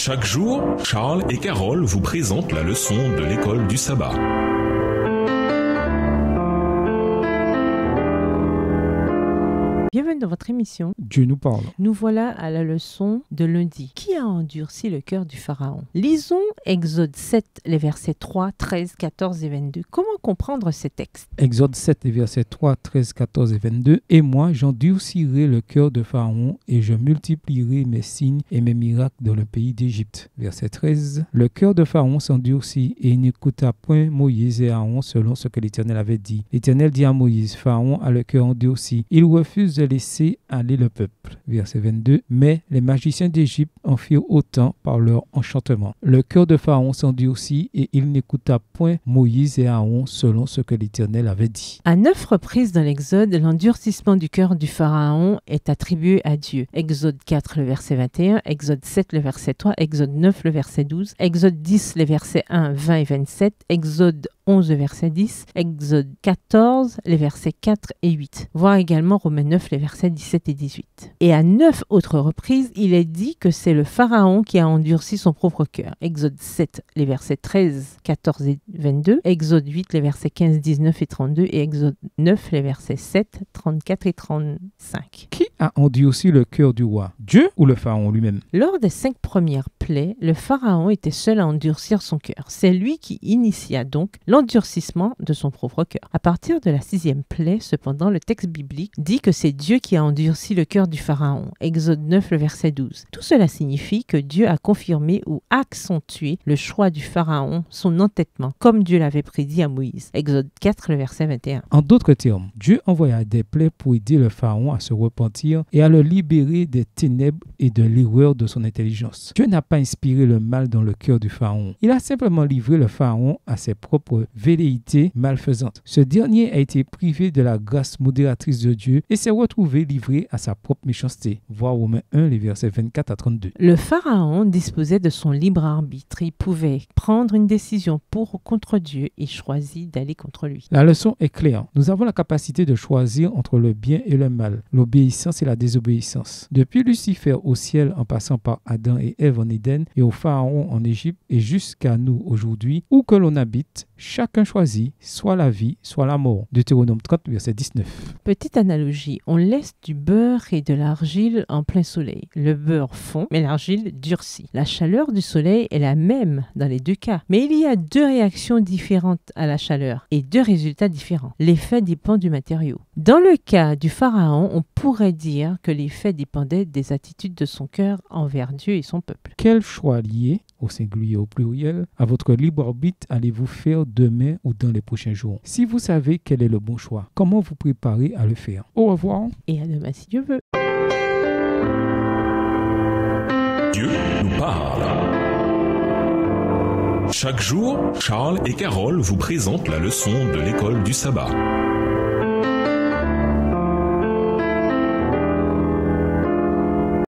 Chaque jour, Charles et Carole vous présentent la leçon de l'école du sabbat. Bienvenue dans votre émission. Dieu nous parle. Nous voilà à la leçon de lundi. Qui a endurci le cœur du Pharaon? Lisons Exode 7, les versets 3, 13, 14 et 22. Comment comprendre ces textes? Exode 7, les versets 3, 13, 14 et 22. Et moi, j'endurcirai le cœur de Pharaon et je multiplierai mes signes et mes miracles dans le pays d'Égypte. Verset 13. Le cœur de Pharaon s'endurcit et il n'écouta point Moïse et Aaron selon ce que l'Éternel avait dit. L'Éternel dit à Moïse, Pharaon a le cœur endurci. Il refuse de laisser aller le peuple. Verset 22. Mais les magiciens d'Égypte en firent autant par leur enchantement. Le cœur de Pharaon s'endurcit et il n'écouta point Moïse et Aaron selon ce que l'Éternel avait dit. À 9 reprises dans l'Exode, l'endurcissement du cœur du Pharaon est attribué à Dieu. Exode 4, le verset 21, Exode 7, le verset 3, Exode 9, le verset 12, Exode 10, les versets 1, 20 et 27, Exode 11, le verset 10, Exode 14, les versets 4 et 8. Voir également Romains 9, les versets 17 et 18. Et à 9 autres reprises, il est dit que c'est le Pharaon qui a endurci son propre cœur. Exode 7, les versets 13, 14 et 22, Exode 8, les versets 15, 19 et 32, et Exode 9, les versets 7, 34 et 35. Qui a endurci le cœur du roi? Dieu ou le Pharaon lui-même? Lors des 5 premières plaies, le Pharaon était seul à endurcir son cœur. C'est lui qui initia donc l'endurcissement de son propre cœur. À partir de la 6e plaie, cependant, le texte biblique dit que c'est Dieu qui a endurci le cœur du Pharaon. Exode 9, le verset 12. Tout cela signifie que Dieu a confirmé ou accentué le choix du Pharaon, son entêtement, comme Dieu l'avait prédit à Moïse. Exode 4, le verset 21. En d'autres termes, Dieu envoya des plaies pour aider le Pharaon à se repentir et à le libérer des ténèbres et de l'erreur de son intelligence. Dieu n'a pas inspiré le mal dans le cœur du Pharaon. Il a simplement livré le Pharaon à ses propres velléités malfaisantes. Ce dernier a été privé de la grâce modératrice de Dieu et s'est retrouvé livré à sa propre méchanceté. Voir Romains 1, les versets 24 à 32. Le Pharaon disposait de son libre arbitre. Il pouvait prendre une décision pour ou contre Dieu et choisit d'aller contre lui. La leçon est claire. Nous avons la capacité de choisir entre le bien et le mal, l'obéissance et la désobéissance. Depuis Lucifer au ciel en passant par Adam et Ève en Éden et au Pharaon en Égypte et jusqu'à nous aujourd'hui, où que l'on habite, chacun choisit soit la vie, soit la mort. Deutéronome 30, verset 19. Petite analogie, on laisse du beurre et de l'argile en plein soleil. Le beurre fond, mais l'argile durcit. La chaleur du soleil est la même dans les deux cas, mais il y a 2 réactions différentes à la chaleur et 2 résultats différents. L'effet dépend du matériau. Dans le cas du Pharaon, on pourrait dire que l'effet dépendait des attitudes de son cœur envers Dieu et son peuple. Quel choix lié, au singulier ou au pluriel, à votre libre arbitre allez-vous faire demain ou dans les prochains jours? Si vous savez quel est le bon choix, comment vous préparez à le faire? Au revoir. Et à demain si Dieu veut. Dieu nous parle. Chaque jour, Charles et Carole vous présentent la leçon de l'école du sabbat.